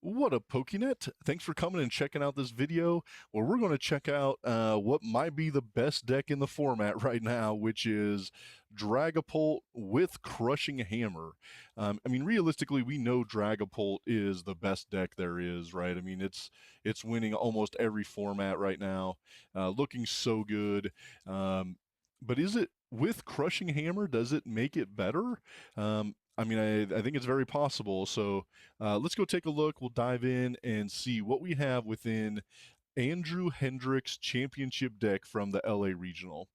What up, Pokénet? Thanks for coming and checking out this video where we're going to check out what might be the best deck in the format right now, which is Dragapult with Crushing Hammer. I mean, realistically, we know Dragapult is the best deck there is, right? I mean, it's winning almost every format right now, looking so good. But is it with Crushing Hammer? Does it make it better? I mean, I think it's very possible. So let's go take a look. We'll dive in and see what we have within Andrew Hedricks championship deck from the LA Regional.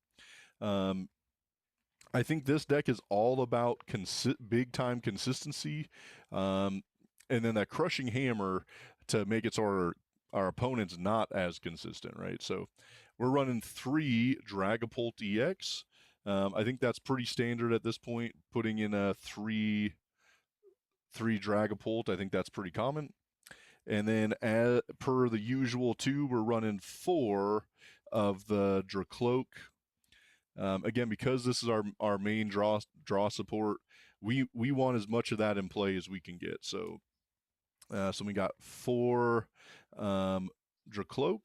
I think this deck is all about big time consistency, and then that Crushing Hammer to make it so our opponents not as consistent, right? So we're running 3 Dragapult EX. I think that's pretty standard at this point, putting in a 3 Dragapult. I think that's pretty common. And then per the usual 2, we're running 4 of the Drakloak. Again, because this is our main draw support, we want as much of that in play as we can get. So we got 4 Drakloak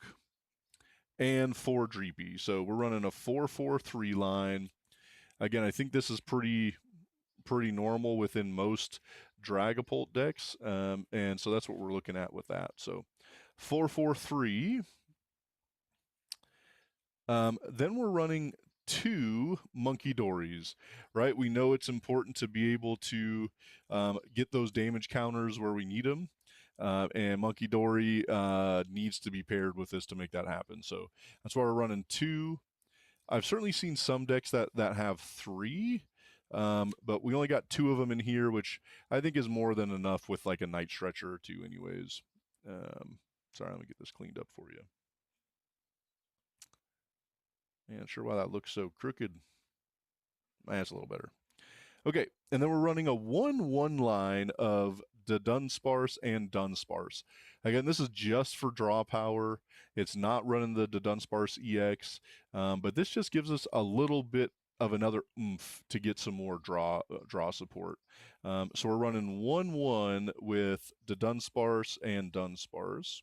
and 4 Dreepy. So we're running a 4-4-3 line. Again, I think this is pretty normal within most Dragapult decks, and so that's what we're looking at with that. So 4-4-3. Then we're running 2 Munkidoris, right? We know it's important to be able to get those damage counters where we need them. And Munkidori needs to be paired with this to make that happen. So that's why we're running 2. I've certainly seen some decks that have 3, but we only got 2 of them in here, which I think is more than enough with like a Night Stretcher or 2 anyways. Sorry, let me get this cleaned up for you. Not sure why that looks so crooked. That's a little better. Okay, and then we're running a 1-1 line of Dudunsparce and Dunsparce. Again, this is just for draw power. It's not running the Dudunsparce EX, but this just gives us a little bit of another oomph to get some more draw support. So we're running 1-1 with Dudunsparce and Dunsparce.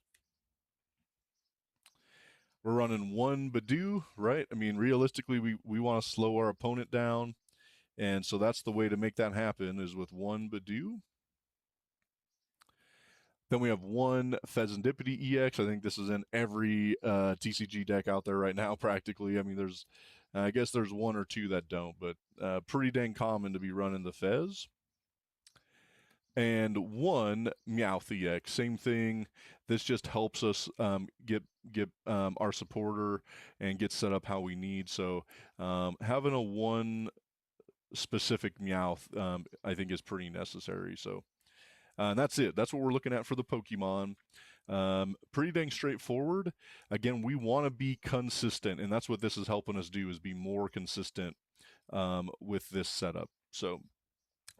We're running 1 Budew, right? I mean, realistically, we want to slow our opponent down. And so that's the way to make that happen is with 1 Budew. Then we have 1 Fezandipiti EX. I think this is in every TCG deck out there right now, practically. I mean, I guess there's 1 or 2 that don't, but pretty dang common to be running the Fez. And 1 Meowth EX, same thing. This just helps us get our supporter and get set up how we need. So having a 1 specific Meowth, I think is pretty necessary. So and that's it. That's what we're looking at for the Pokemon. Pretty dang straightforward. Again, we want to be consistent, and that's what this is helping us do, is be more consistent with this setup. So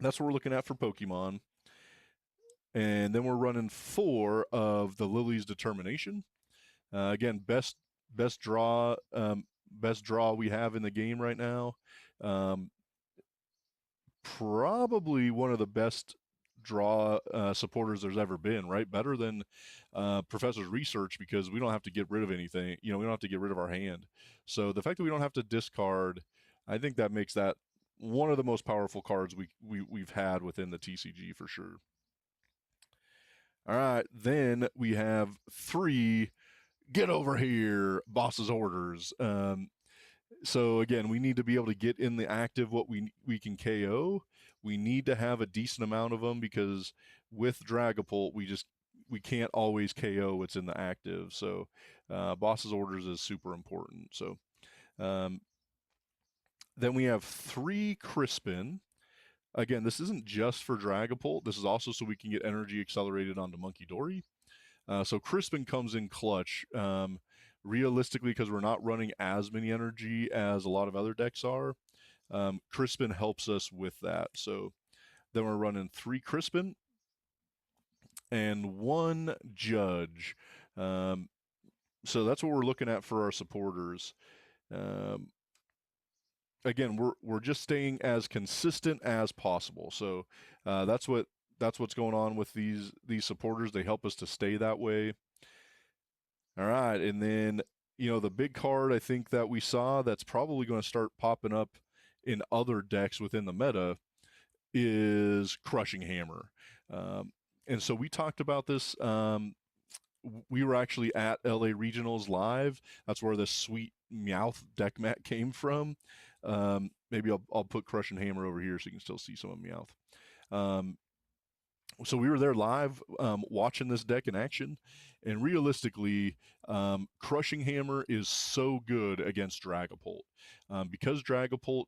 that's what we're looking at for Pokemon. And then we're running 4 of the Lillie's Determination. Again, best draw we have in the game right now. Probably one of the best draw supporters there's ever been, right? Better than Professor's Research, because we don't have to get rid of anything. We don't have to get rid of our hand. So the fact that we don't have to discard, I think that makes that one of the most powerful cards we've had within the TCG for sure. All right, then we have 3 get over here boss's orders. So again, we need to be able to get in the active what we can KO. We need to have a decent amount of them, because with Dragapult we can't always KO what's in the active. So boss's orders is super important. So then we have 3 Crispin. Again, this isn't just for Dragapult. This is also so we can get energy accelerated onto Munkidori. So Crispin comes in clutch. Realistically, because we're not running as many energy as a lot of other decks are, Crispin helps us with that. So then we're running 3 Crispin and 1 Judge. So that's what we're looking at for our supporters. Again, we're just staying as consistent as possible. So that's what that's what's going on with these supporters. They help us to stay that way. All right, and then the big card I think that we saw that's probably going to start popping up in other decks within the meta is Crushing Hammer. And so we talked about this. We were actually at LA Regionals live. That's where this sweet Meowth deck mat came from. Maybe I'll put Crushing Hammer over here so you can still see some of Meowth. So we were there live watching this deck in action, and realistically, Crushing Hammer is so good against Dragapult. Because Dragapult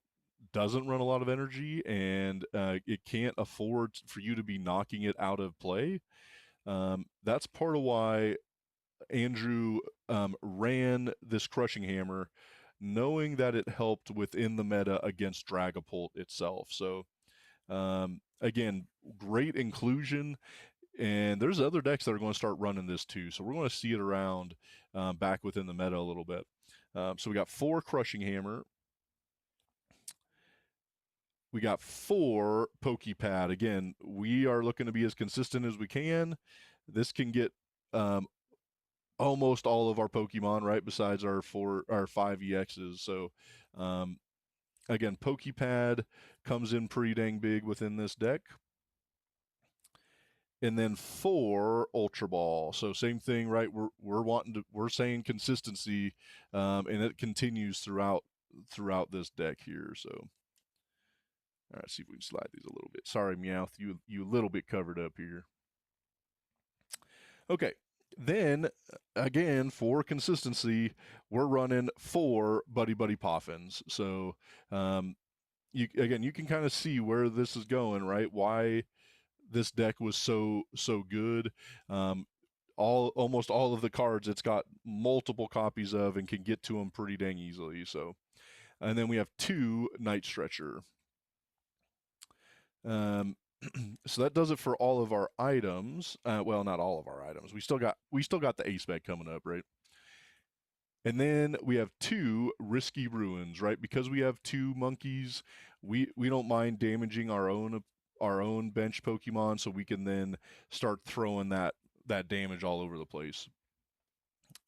doesn't run a lot of energy and it can't afford for you to be knocking it out of play. That's part of why Andrew ran this Crushing Hammer, knowing that it helped within the meta against Dragapult itself. So again, great inclusion, and there's other decks that are going to start running this too. So we're going to see it around back within the meta a little bit. So we got 4 Crushing Hammer. We got 4 Poké Pad. Again, we are looking to be as consistent as we can. This can get almost all of our Pokemon, right, besides our 5 EXs. So again, Poké Pad comes in pretty dang big within this deck. And then 4 Ultra Ball. So same thing, right? We're saying consistency, and it continues throughout this deck here. So all right, see if we can slide these a little bit. Sorry, Meowth, you a little bit covered up here. Okay, then again, for consistency, we're running 4 Buddy-Buddy Poffins. So you can kind of see where this is going, right? Why this deck was so good. Almost all of the cards it's got multiple copies of and can get to them pretty dang easily. So, and then we have 2 Night Stretcher. So that does it for all of our items. Well, not all of our items. We still got the Ace Bag coming up, right? And then we have 2 Risky Ruins, right? Because we have 2 monkeys, we don't mind damaging our own bench Pokemon, so we can then start throwing that damage all over the place.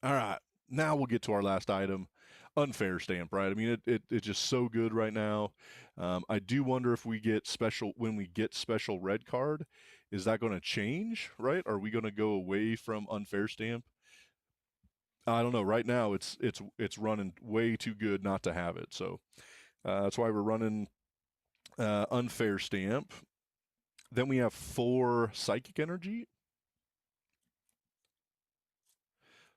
All right, now we'll get to our last item, Unfair Stamp, right? I mean, it's just so good right now. I do wonder if we get when we get special red card, is that going to change, right? Are we going to go away from Unfair Stamp? I don't know. Right now, it's running way too good not to have it. So that's why we're running Unfair Stamp. Then we have 4 Psychic Energy.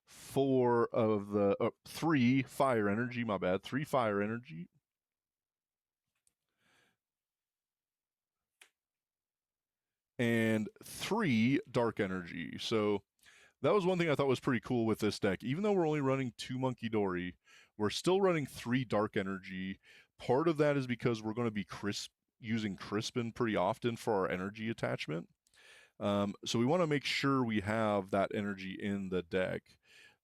4 of the 3 Fire Energy, my bad. 3 Fire Energy. And 3 Dark Energy. So that was one thing I thought was pretty cool with this deck. Even though we're only running 2 Munkidori, we're still running 3 Dark Energy. Part of that is because we're going to be using Crispin pretty often for our energy attachment. So we want to make sure we have that energy in the deck.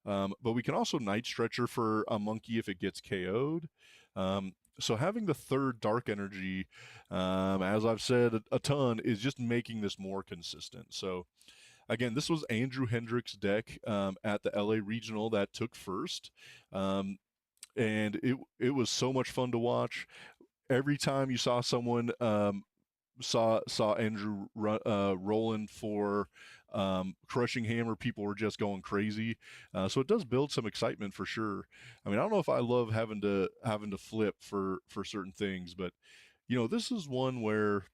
But we can also Night Stretcher for a monkey if it gets KO'd. So having the 3rd Dark Energy, as I've said a ton, is just making this more consistent. So again, this was Andrew Hendricks' deck at the LA Regional that took first. And it was so much fun to watch. Every time you saw someone saw Andrew rolling for Crushing Hammer, people were just going crazy. So it does build some excitement for sure. I mean, I don't know if I love having to flip for certain things, but this is one where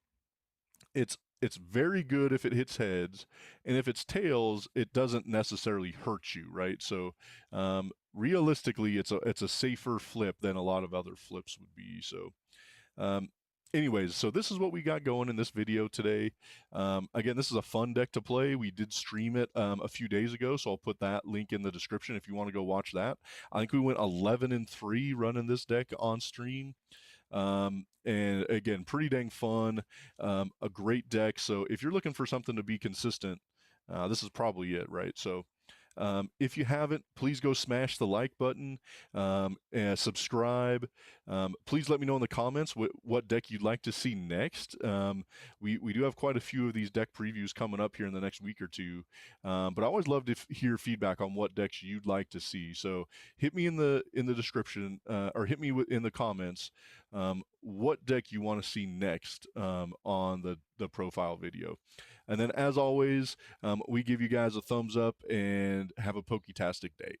it's very good if it hits heads, and if it's tails, it doesn't necessarily hurt you, right? So realistically, it's a safer flip than a lot of other flips would be. So anyways, so this is what we got going in this video today. Again, this is a fun deck to play. We did stream it a few days ago, so I'll put that link in the description if you want to go watch that. I think we went 11-3 running this deck on stream. And again, pretty dang fun, a great deck. So if you're looking for something to be consistent, this is probably it, right? So If you haven't, please go smash the like button and subscribe. Please let me know in the comments what deck you'd like to see next. We do have quite a few of these deck previews coming up here in the next week or two, but I always love to hear feedback on what decks you'd like to see. So hit me in the description or hit me in the comments what deck you want to see next on the profile video. And then, as always, we give you guys a thumbs up and have a Poketastic day.